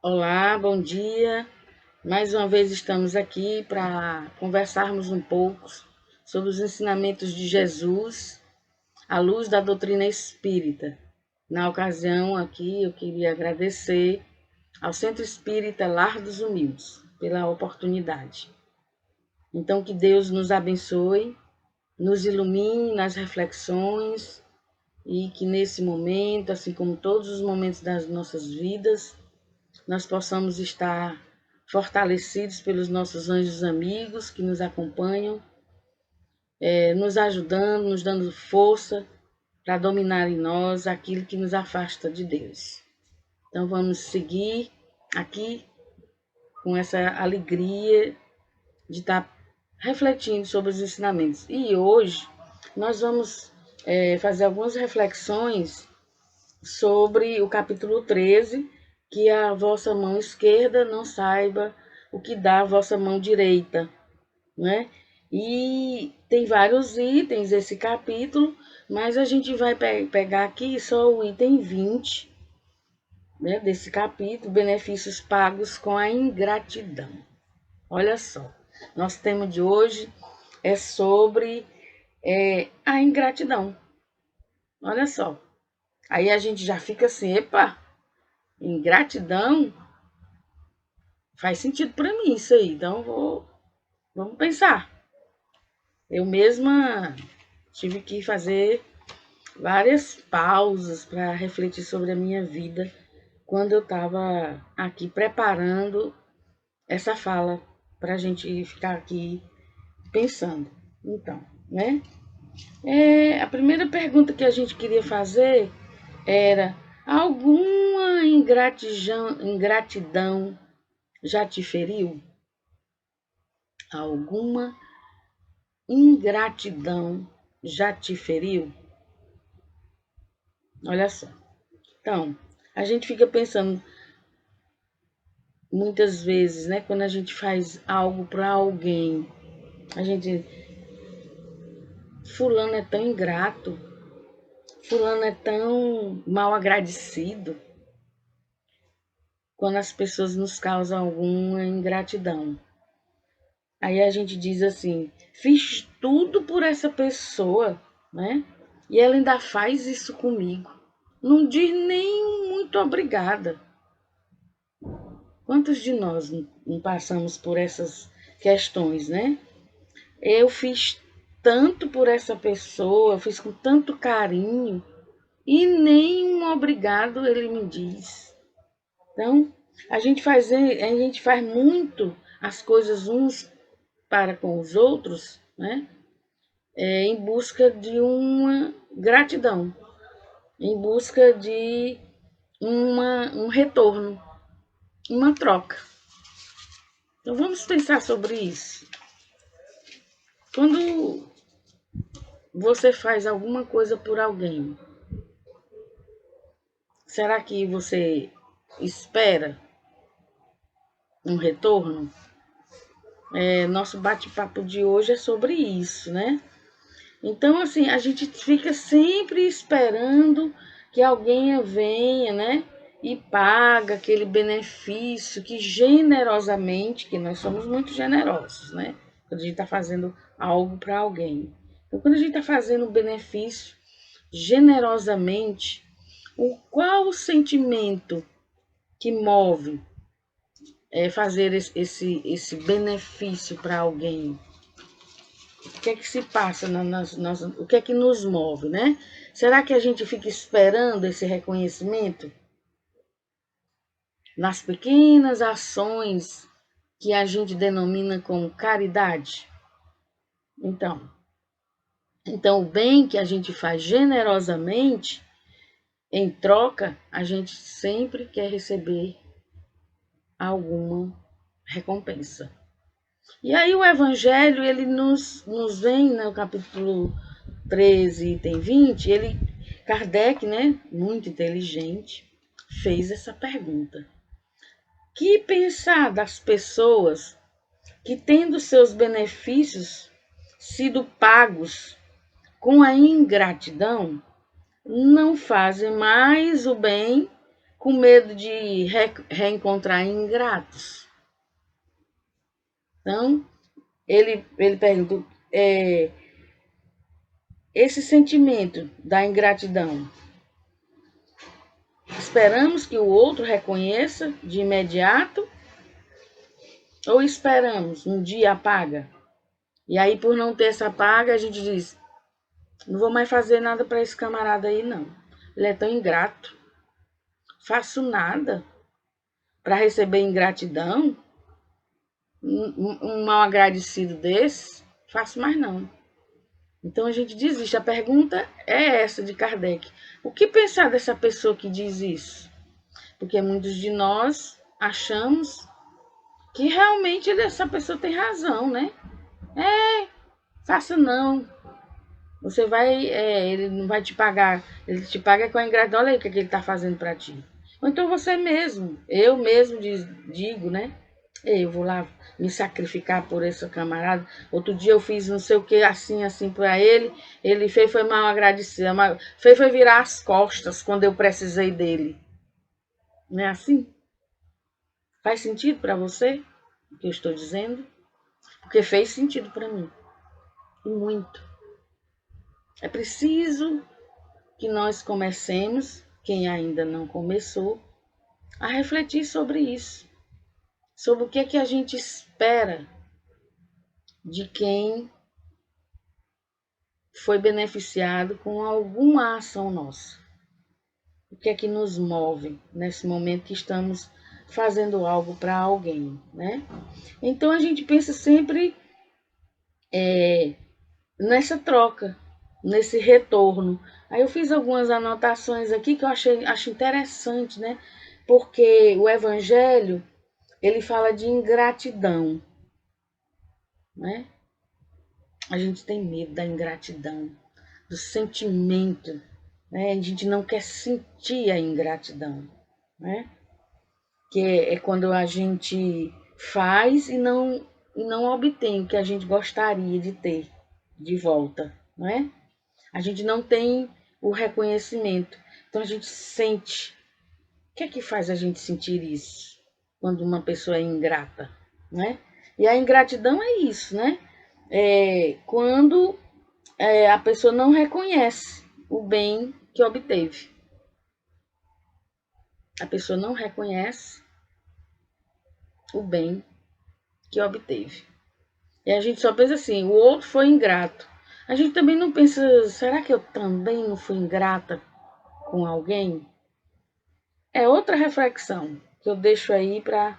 Olá, bom dia. Mais uma vez estamos aqui para conversarmos um pouco sobre os ensinamentos de Jesus à luz da doutrina espírita. Na ocasião aqui, eu queria agradecer ao Centro Espírita Lar dos Humildes pela oportunidade. Então, que Deus nos abençoe, nos ilumine nas reflexões e que nesse momento, assim como todos os momentos das nossas vidas, nós possamos estar fortalecidos pelos nossos anjos amigos que nos acompanham, nos ajudando, nos dando força para dominar em nós aquilo que nos afasta de Deus. Então vamos seguir aqui com essa alegria de estar refletindo sobre os ensinamentos. E hoje nós vamos fazer algumas reflexões sobre o capítulo 13, que a vossa mão esquerda não saiba o que dá a vossa mão direita, né? E tem vários itens esse capítulo, mas a gente vai pegar aqui só o item 20, né, desse capítulo, benefícios pagos com a ingratidão. Olha só, nosso tema de hoje é sobre a ingratidão. Olha só, aí a gente já fica assim, epa, ingratidão? Faz sentido para mim isso aí, então vamos pensar. Eu mesma tive que fazer várias pausas para refletir sobre a minha vida quando eu estava aqui preparando essa fala para a gente ficar aqui pensando. Então, né? A primeira pergunta que a gente queria fazer era: alguma ingratidão já te feriu? Alguma ingratidão já te feriu? Olha só. Então, a gente fica pensando muitas vezes, né, quando a gente faz algo para alguém, a gente, fulano é tão ingrato, fulano é tão mal agradecido, quando as pessoas nos causam alguma ingratidão. Aí a gente diz assim: fiz tudo por essa pessoa, né? E ela ainda faz isso comigo. Não diz nem muito obrigada. Quantos de nós não passamos por essas questões, né? Eu fiz tanto por essa pessoa, eu fiz com tanto carinho, e nem um obrigado ele me diz. Então, a gente faz muito as coisas uns para com os outros, né? Em busca de uma gratidão, em busca de um retorno, uma troca. Então vamos pensar sobre isso. Quando você faz alguma coisa por alguém, será que você espera um retorno? Nosso bate-papo de hoje é sobre isso, né? Então, assim, a gente fica sempre esperando que alguém venha, né? E paga aquele benefício que generosamente, que nós somos muito generosos, né? Quando a gente está fazendo algo para alguém. Então, quando a gente está fazendo um benefício generosamente, qual o sentimento que move fazer esse benefício para alguém? O que é que se passa o que é que nos move, né? Será que a gente fica esperando esse reconhecimento nas pequenas ações que a gente denomina como caridade? Então, o bem que a gente faz generosamente, em troca, a gente sempre quer receber alguma recompensa. E aí o Evangelho, ele nos vem no capítulo 13, item 20, Kardec, né, muito inteligente, fez essa pergunta. Que pensar das pessoas que, tendo seus benefícios sido pagos com a ingratidão, não fazem mais o bem com medo de reencontrar ingratos. Então, ele pergunta, esse sentimento da ingratidão, esperamos que o outro reconheça de imediato ou esperamos um dia apaga? E aí, por não ter essa paga, a gente diz, não vou mais fazer nada para esse camarada aí, não. Ele é tão ingrato. Faço nada para receber ingratidão. Um mal agradecido desse, faço mais não. Então a gente desiste. A pergunta é essa de Kardec. O que pensar dessa pessoa que diz isso? Porque muitos de nós achamos que realmente essa pessoa tem razão, né? Faça não. Você vai, ele não vai te pagar. Ele te paga com a ingratidão. Olha aí o que ele está fazendo para ti. Ou então você mesmo, eu mesmo digo, né? Eu vou lá me sacrificar por esse camarada. Outro dia eu fiz não sei o que assim para ele. Ele fez, foi mal agradecido. Foi virar as costas quando eu precisei dele. Não é assim? Faz sentido para você o que eu estou dizendo? Porque fez sentido para mim. E muito. É preciso que nós comecemos, quem ainda não começou, a refletir sobre isso. Sobre o que é que a gente espera de quem foi beneficiado com alguma ação nossa. O que é que nos move nesse momento que estamos fazendo algo para alguém, né? Então a gente pensa sempre nessa troca, nesse retorno. Aí eu fiz algumas anotações aqui que eu acho interessante, né? Porque o Evangelho, ele fala de ingratidão, né? A gente tem medo da ingratidão, do sentimento, né? A gente não quer sentir a ingratidão, né? Que é quando a gente faz e não obtém o que a gente gostaria de ter de volta, não é? A gente não tem o reconhecimento, então a gente sente. O que é que faz a gente sentir isso quando uma pessoa é ingrata, né? E a ingratidão é isso, né? Quando a pessoa não reconhece o bem que obteve. A pessoa não reconhece o bem que obteve. E a gente só pensa assim, o outro foi ingrato. A gente também não pensa, será que eu também não fui ingrata com alguém? É outra reflexão que eu deixo aí para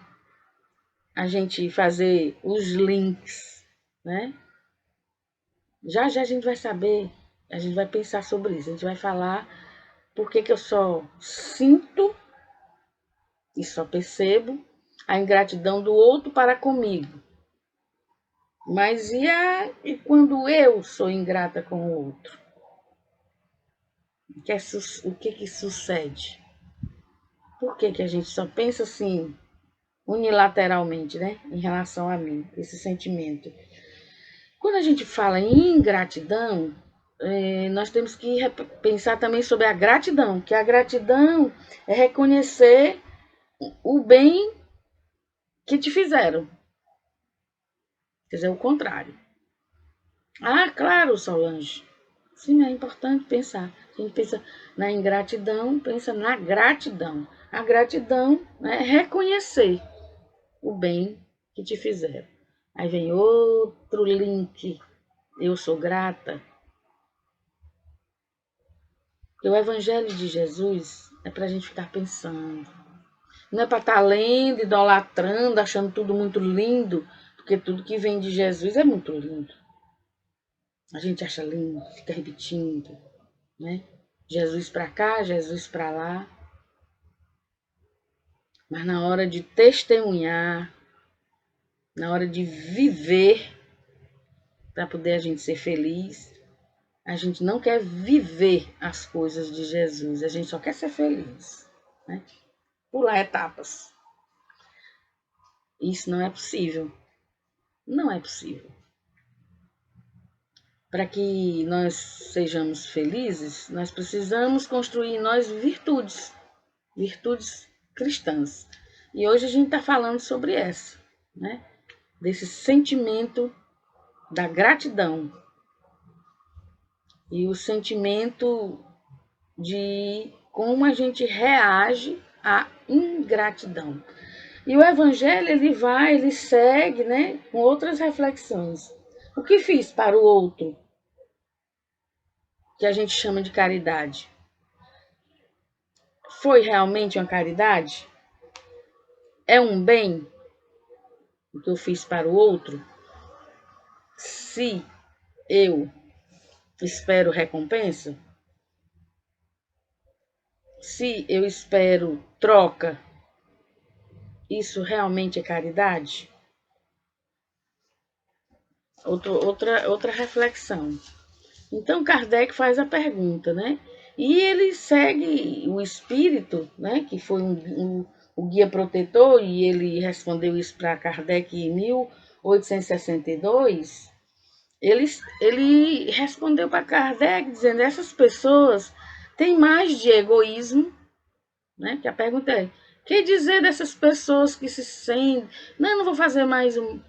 a gente fazer os links, né? Já já a gente vai saber, a gente vai pensar sobre isso, a gente vai falar por que eu só sinto e só percebo a ingratidão do outro para comigo. Mas e quando eu sou ingrata com o outro? O que sucede? Por que a gente só pensa assim, unilateralmente, né? Em relação a mim, esse sentimento. Quando a gente fala em ingratidão, nós temos que pensar também sobre a gratidão, que a gratidão é reconhecer o bem que te fizeram. Quer dizer, o contrário. Ah, claro, Solange. Sim, é importante pensar. A gente pensa na ingratidão, pensa na gratidão. A gratidão é reconhecer o bem que te fizeram. Aí vem outro link. Eu sou grata. Porque o Evangelho de Jesus é para a gente ficar pensando. Não é para estar lendo, idolatrando, achando tudo muito lindo, porque tudo que vem de Jesus é muito lindo. A gente acha lindo, fica repetindo, né? Jesus para cá, Jesus para lá. Mas na hora de testemunhar, na hora de viver, para poder a gente ser feliz, a gente não quer viver as coisas de Jesus, a gente só quer ser feliz, né? Pular etapas. Isso não é possível. Não é possível. Para que nós sejamos felizes, nós precisamos construir em nós virtudes. virtudes cristãs. E hoje a gente está falando sobre essa, né? Desse sentimento da gratidão e o sentimento de como a gente reage à ingratidão. E o evangelho ele segue, né, com outras reflexões. O que fiz para o outro, que a gente chama de caridade, foi realmente uma caridade? É um bem o que eu fiz para o outro? Se eu espero recompensa? Se eu espero troca, isso realmente é caridade? Outra reflexão. Então, Kardec faz a pergunta, né? E ele segue o espírito, né? Que foi o guia protetor, e ele respondeu isso para Kardec em 1862. Ele respondeu para Kardec dizendo: essas pessoas têm mais de egoísmo, né? Que a pergunta é: que dizer dessas pessoas que se sentem, não vou fazer mais o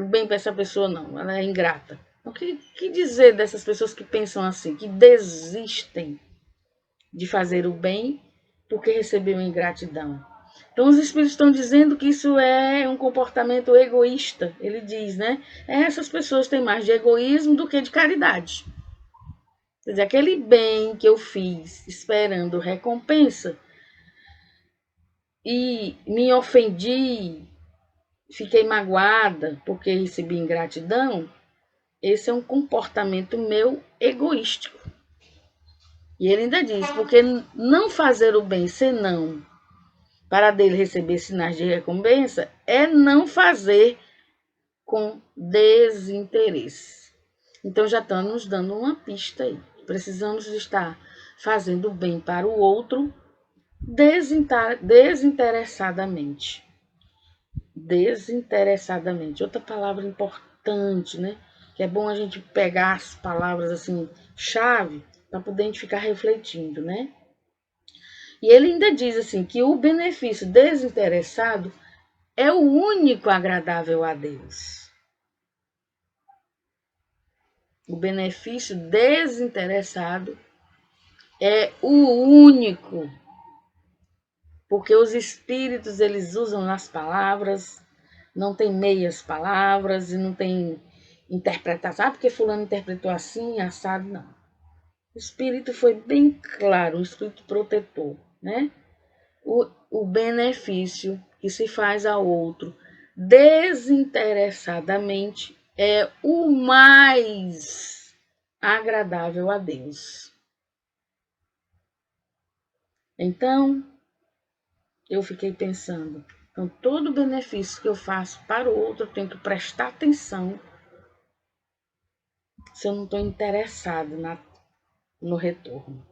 bem para essa pessoa, não, ela é ingrata. O que dizer dessas pessoas que pensam assim, que desistem de fazer o bem porque receberam ingratidão? Então, os espíritos estão dizendo que isso é um comportamento egoísta. Ele diz, né? Essas pessoas têm mais de egoísmo do que de caridade. Quer dizer, aquele bem que eu fiz esperando recompensa e me ofendi, fiquei magoada porque recebi ingratidão, esse é um comportamento meu egoístico. E ele ainda diz, porque não fazer o bem senão para dele receber sinais de recompensa é não fazer com desinteresse. Então já está nos dando uma pista aí. Precisamos estar fazendo o bem para o outro desinteressadamente. Desinteressadamente. Outra palavra importante, né? Que é bom a gente pegar as palavras assim, chave, para poder a gente ficar refletindo, né? E ele ainda diz assim que o benefício desinteressado é o único agradável a Deus. O benefício desinteressado é o único, porque os espíritos eles usam as palavras, não tem meias palavras e não tem interpretação. Ah, porque fulano interpretou assim, assado, não. O espírito foi bem claro, o espírito protetor, né? O benefício que se faz ao outro desinteressadamente é o mais agradável a Deus. Então, eu fiquei pensando, então todo benefício que eu faço para o outro, eu tenho que prestar atenção se eu não estou interessado no retorno.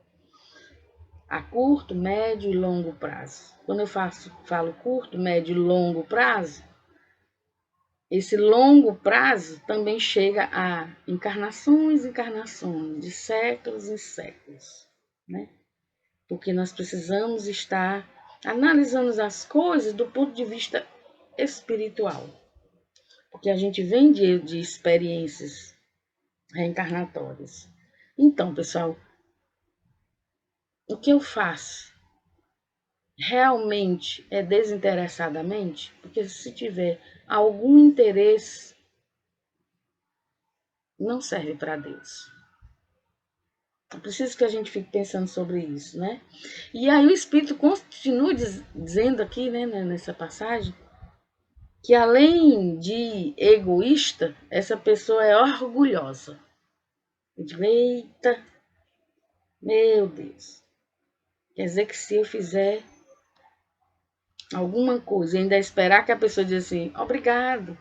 A curto, médio e longo prazo. Quando eu falo curto, médio e longo prazo, esse longo prazo também chega a encarnações e encarnações, de séculos em séculos, né? Porque nós precisamos estar analisando as coisas do ponto de vista espiritual. Porque a gente vem de experiências reencarnatórias. Então, pessoal, o que eu faço realmente é desinteressadamente? Porque se tiver algum interesse, não serve para Deus. É preciso que a gente fique pensando sobre isso, né? E aí o Espírito continua dizendo aqui, né, nessa passagem, que além de egoísta, essa pessoa é orgulhosa. Eu digo, eita, meu Deus. Quer dizer que se eu fizer alguma coisa e ainda esperar que a pessoa diga assim, obrigado,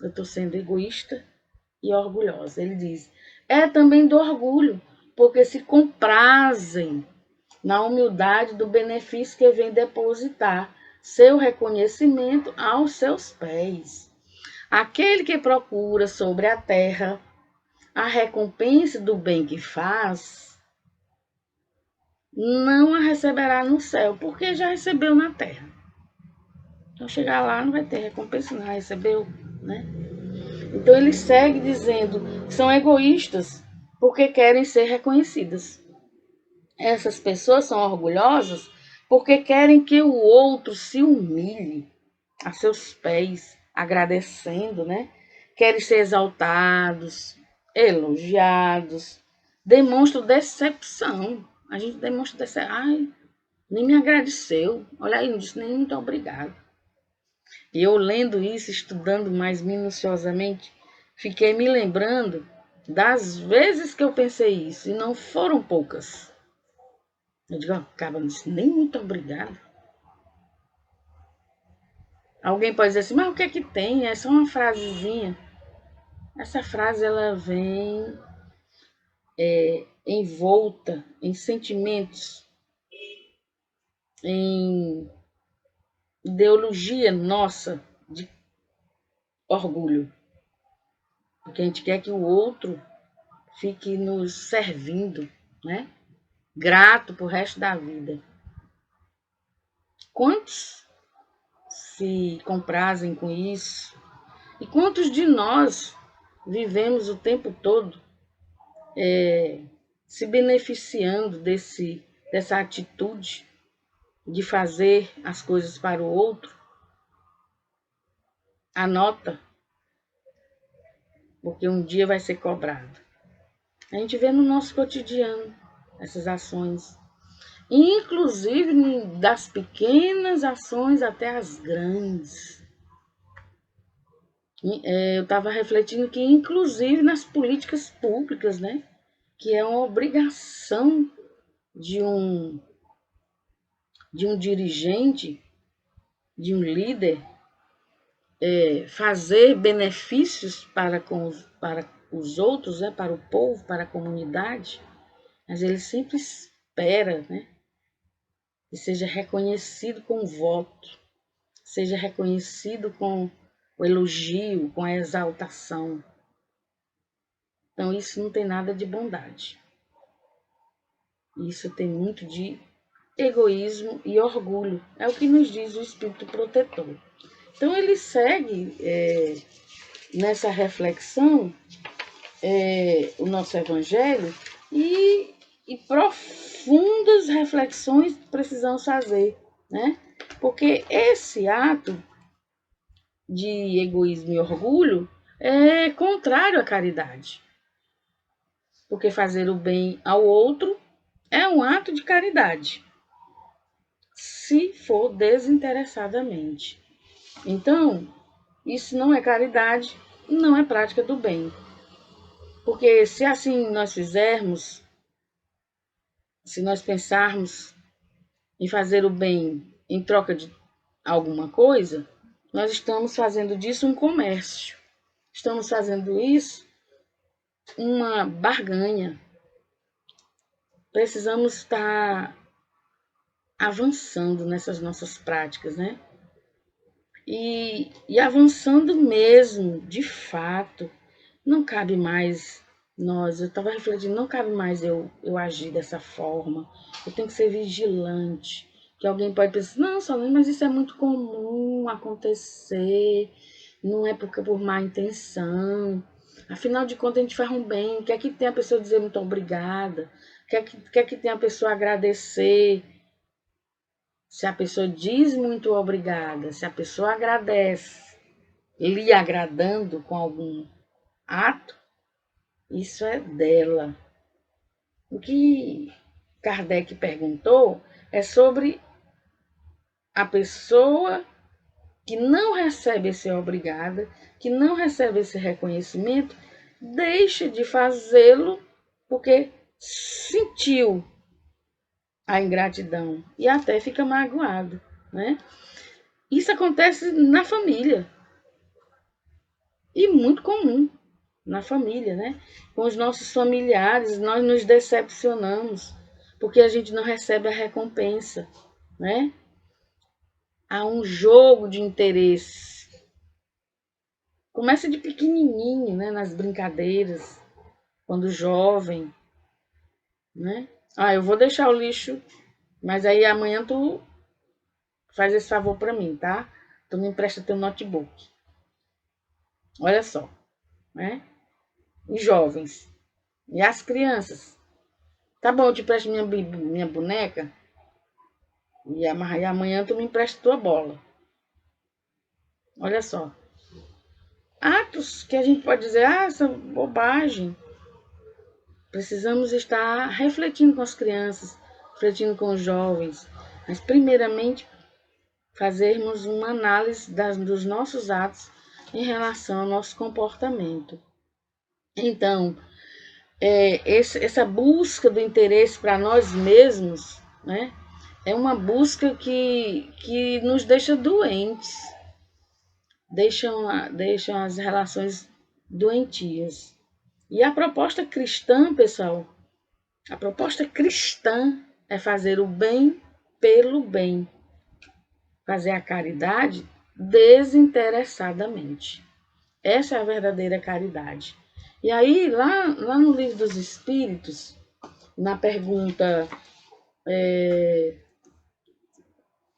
eu estou sendo egoísta e orgulhosa. Ele diz, é também do orgulho, porque se comprazem na humildade do benefício que vem depositar seu reconhecimento aos seus pés. Aquele que procura sobre a terra a recompensa do bem que faz, não a receberá no céu, porque já recebeu na terra. Então chegar lá não vai ter recompensa, não recebeu, né? Então ele segue dizendo que são egoístas porque querem ser reconhecidas. Essas pessoas são orgulhosas porque querem que o outro se humilhe a seus pés, agradecendo, né? Querem ser exaltados, elogiados, demonstram decepção. A gente demonstra decepção. Ai, nem me agradeceu. Olha aí, não disse nem muito obrigado. E eu lendo isso, estudando mais minuciosamente, fiquei me lembrando das vezes que eu pensei isso, e não foram poucas. Eu digo, acaba, não disse nem muito obrigado. Alguém pode dizer assim, mas o que é que tem? É só uma frasezinha. Essa frase ela vem envolta em sentimentos, em ideologia nossa de orgulho. Porque a gente quer que o outro fique nos servindo, né? Grato pro resto da vida. Quantos se comprazem com isso? E quantos de nós vivemos o tempo todo se beneficiando dessa atitude de fazer as coisas para o outro? Anota, porque um dia vai ser cobrado. A gente vê no nosso cotidiano essas ações, inclusive das pequenas ações até as grandes. Eu estava refletindo que, inclusive nas políticas públicas, né, que é uma obrigação de um dirigente, de um líder, fazer benefícios para os outros, né, para o povo, para a comunidade, mas ele sempre espera, né, que seja reconhecido com o voto, seja reconhecido com o elogio, com a exaltação. Então, isso não tem nada de bondade. Isso tem muito de egoísmo e orgulho. É o que nos diz o Espírito Protetor. Então, ele segue nessa reflexão o nosso Evangelho e profundas reflexões precisamos fazer, né? Porque esse ato de egoísmo e orgulho é contrário à caridade. Porque fazer o bem ao outro é um ato de caridade, se for desinteressadamente. Então, isso não é caridade, não é prática do bem. Porque se assim nós fizermos, se nós pensarmos em fazer o bem em troca de alguma coisa, nós estamos fazendo disso um comércio. Estamos fazendo isso uma barganha. Precisamos estar avançando nessas nossas práticas, né? E avançando mesmo, de fato. Não cabe mais eu estava refletindo, não cabe mais eu agir dessa forma. Eu tenho que ser vigilante. Que alguém pode pensar, não, Salome, mas isso é muito comum acontecer, não é porque por má intenção. Afinal de contas, a gente faz um bem. Quer que tenha a pessoa dizer muito obrigada? Quer que tenha a pessoa agradecer? Se a pessoa diz muito obrigada, se a pessoa agradece, lhe agradando com algum ato, isso é dela. O que Kardec perguntou é sobre a pessoa que não recebe esse obrigada, que não recebe esse reconhecimento, deixa de fazê-lo porque sentiu a ingratidão e até fica magoado, né? Isso acontece na família e muito comum na família, né? Com os nossos familiares, nós nos decepcionamos porque a gente não recebe a recompensa, né? Há um jogo de interesse. Começa de pequenininho, né? Nas brincadeiras, quando jovem, né? Ah, eu vou deixar o lixo, mas aí amanhã tu faz esse favor pra mim, tá? Tu me empresta teu notebook. Olha só, né? Os jovens e as crianças. Tá bom, eu te presto minha boneca e amanhã tu me empresta tua bola. Olha só. Atos que a gente pode dizer, essa bobagem. Precisamos estar refletindo com as crianças, refletindo com os jovens, mas primeiramente fazermos uma análise dos nossos atos em relação ao nosso comportamento. Então, essa busca do interesse para nós mesmos, né, é uma busca que nos deixa doentes, deixam as relações doentias. E a proposta cristã, pessoal, a proposta cristã é fazer o bem pelo bem, fazer a caridade desinteressadamente. Essa é a verdadeira caridade. E aí, lá no Livro dos Espíritos, na pergunta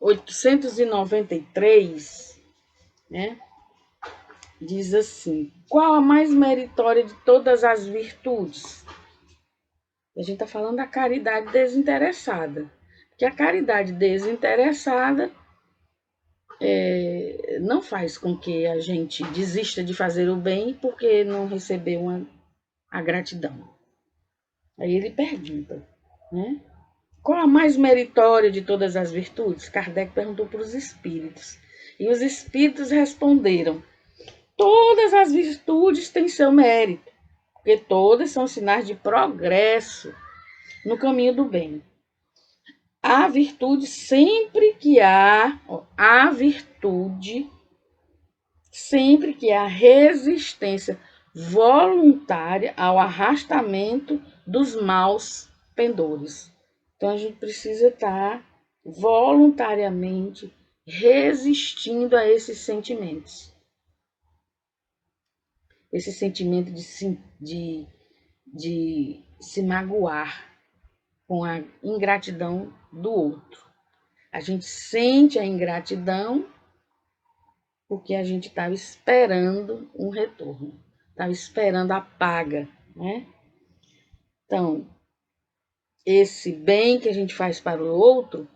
893, né, diz assim: qual a mais meritória de todas as virtudes? A gente está falando da caridade desinteressada. Porque a caridade desinteressada não faz com que a gente desista de fazer o bem porque não recebeu a gratidão. Aí ele pergunta, né? Qual a mais meritória de todas as virtudes? Kardec perguntou para os espíritos. E os espíritos responderam: todas as virtudes têm seu mérito, porque todas são sinais de progresso no caminho do bem. A virtude sempre que a virtude sempre que há resistência voluntária ao arrastamento dos maus pendores. Então a gente precisa estar voluntariamente resistindo a esses sentimentos. Esse sentimento de se magoar com a ingratidão do outro. A gente sente a ingratidão porque a gente estava esperando um retorno, estava esperando a paga, né? Então, esse bem que a gente faz para o outro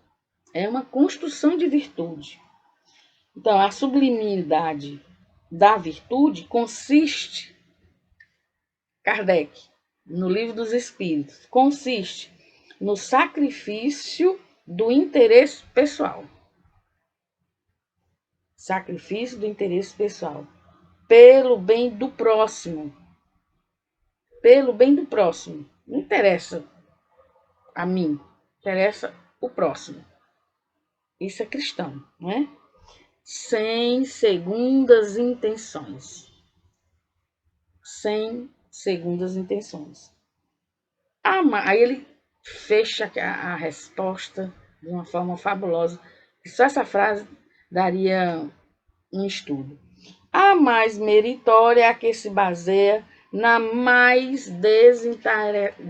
é uma construção de virtude. Então, a sublimidade da virtude consiste, Kardec, no Livro dos Espíritos, consiste no sacrifício do interesse pessoal. Sacrifício do interesse pessoal. Pelo bem do próximo. Pelo bem do próximo. Não interessa a mim, interessa o próximo. Isso é cristão, não é? Sem segundas intenções. Sem segundas intenções. Aí ele fecha a resposta de uma forma fabulosa. Só essa frase daria um estudo. A mais meritória é a que se baseia na mais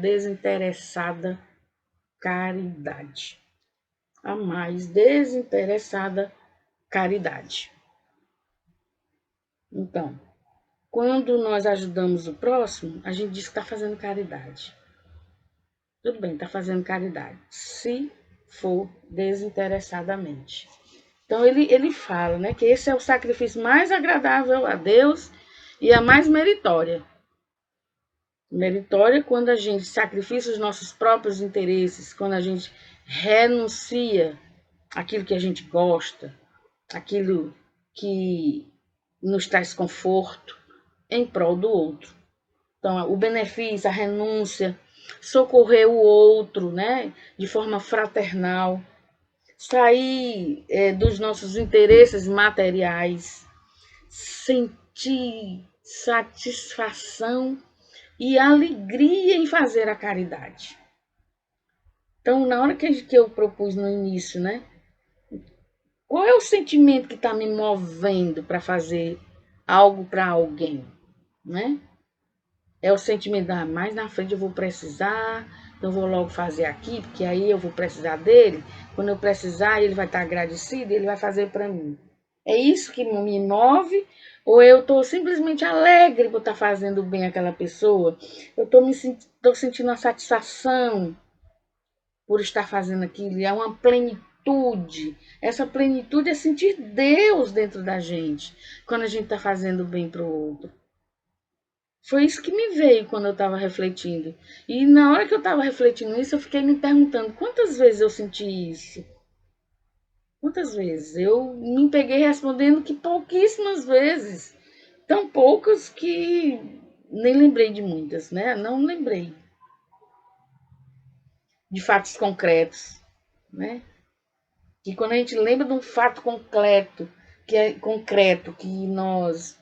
desinteressada caridade. A mais desinteressada caridade. Então, quando nós ajudamos o próximo, a gente diz que está fazendo caridade. Tudo bem, está fazendo caridade, se for desinteressadamente. Então, ele fala, né, que esse é o sacrifício mais agradável a Deus e a mais meritória. Meritória quando a gente sacrifica os nossos próprios interesses, quando a gente renuncia aquilo que a gente gosta, aquilo que nos traz conforto, em prol do outro. Então, o benefício, a renúncia, socorrer o outro, né, de forma fraternal, sair dos nossos interesses materiais, sentir satisfação e alegria em fazer a caridade. Então, na hora que eu propus no início, né, qual é o sentimento que está me movendo para fazer algo para alguém, né? É o sentimento, mais na frente eu vou precisar, então eu vou logo fazer aqui, porque aí eu vou precisar dele. Quando eu precisar, ele vai estar agradecido, ele vai fazer para mim. É isso que me move? Ou eu estou simplesmente alegre por estar fazendo bem àquela pessoa? Eu estou sentindo uma satisfação por estar fazendo aquilo, é uma plenitude. Essa plenitude é sentir Deus dentro da gente, quando a gente está fazendo bem para o outro. Foi isso que me veio quando eu estava refletindo. E na hora que eu estava refletindo isso, eu fiquei me perguntando quantas vezes eu senti isso? Quantas vezes? Eu me peguei respondendo que pouquíssimas vezes. Tão poucas que nem lembrei de muitas, né? Não lembrei de fatos concretos, né? Que quando a gente lembra de um fato concreto, que nós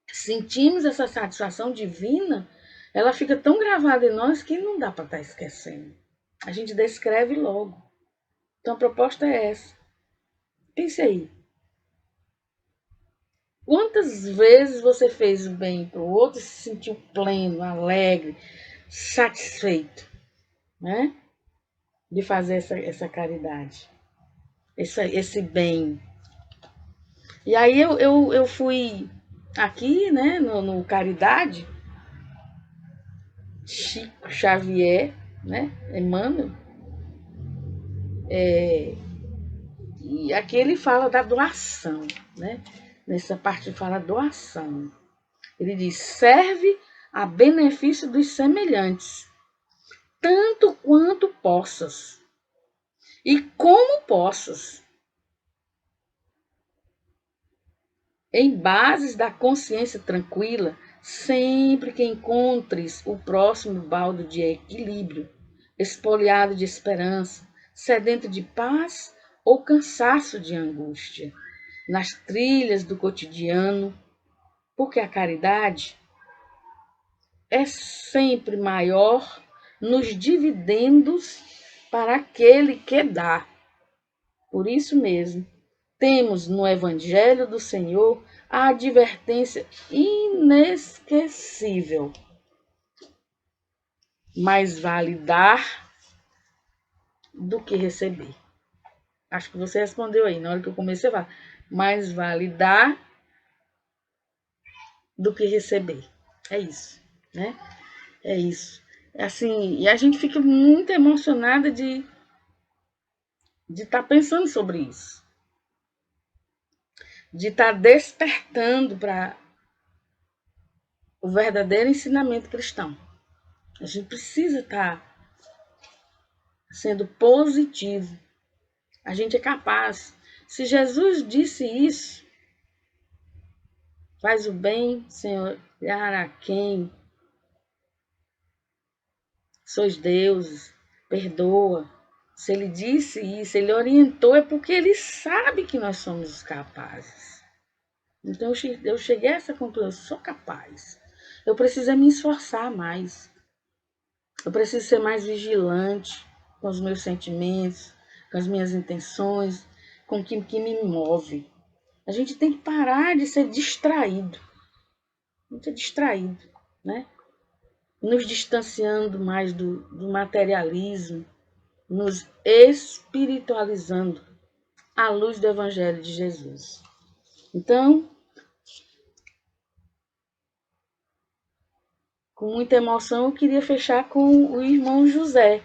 sentimos essa satisfação divina, ela fica tão gravada em nós que não dá para estar esquecendo. A gente descreve logo. Então a proposta é essa. Pense aí. Quantas vezes você fez o bem para o outro e se sentiu pleno, alegre, satisfeito, né? De fazer essa caridade, esse bem. E aí eu fui aqui, né, no Caridade, Chico Xavier, né, Emmanuel, e aqui ele fala da doação, né? Nessa parte fala doação. Ele diz: serve a benefício dos semelhantes, tanto quanto possas, e como possas, em bases da consciência tranquila, sempre que encontres o próximo baldo de equilíbrio, espoliado de esperança, sedento de paz ou cansaço de angústia, nas trilhas do cotidiano, porque a caridade é sempre maior nos dividendos para aquele que dá. Por isso mesmo, temos no Evangelho do Senhor a advertência inesquecível. Mais vale dar do que receber. Acho que você respondeu aí, na hora que eu comecei a falar. Mais vale dar do que receber. É isso, né? É isso. Assim, e a gente fica muito emocionada de estar pensando sobre isso. De estar despertando para o verdadeiro ensinamento cristão. A gente precisa estar sendo positivo. A gente é capaz. Se Jesus disse isso, faz o bem sem olhar a quem, sois deuses, perdoa. Se ele disse isso, ele orientou, é porque ele sabe que nós somos capazes. Então eu cheguei a essa conclusão, eu sou capaz. Eu preciso me esforçar mais. Eu preciso ser mais vigilante com os meus sentimentos, com as minhas intenções, com o que me move. A gente tem que parar de ser distraído. Muito distraído, né? Nos distanciando mais do materialismo, nos espiritualizando à luz do Evangelho de Jesus. Então, com muita emoção, eu queria fechar com o irmão José,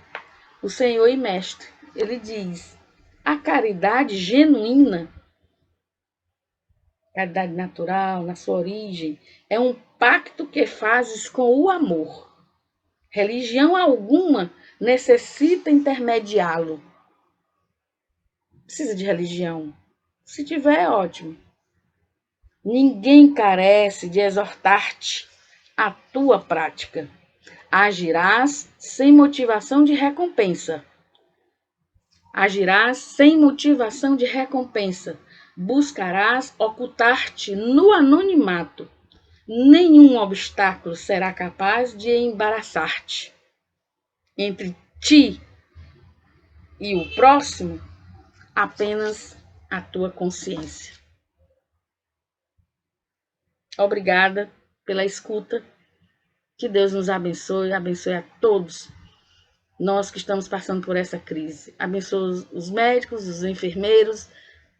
o Senhor e Mestre. Ele diz: a caridade genuína, caridade natural, na sua origem, é um pacto que fazes com o amor. Religião alguma necessita intermediá-lo. Precisa de religião. Se tiver, é ótimo. Ninguém carece de exortar-te à tua prática. Agirás sem motivação de recompensa. Agirás sem motivação de recompensa. Buscarás ocultar-te no anonimato. Nenhum obstáculo será capaz de embaraçar-te. Entre ti e o próximo, apenas a tua consciência. Obrigada pela escuta. Que Deus nos abençoe, abençoe a todos nós que estamos passando por essa crise. Abençoe os médicos, os enfermeiros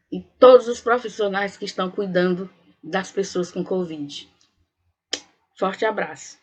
e todos os profissionais que estão cuidando das pessoas com Covid. Forte abraço.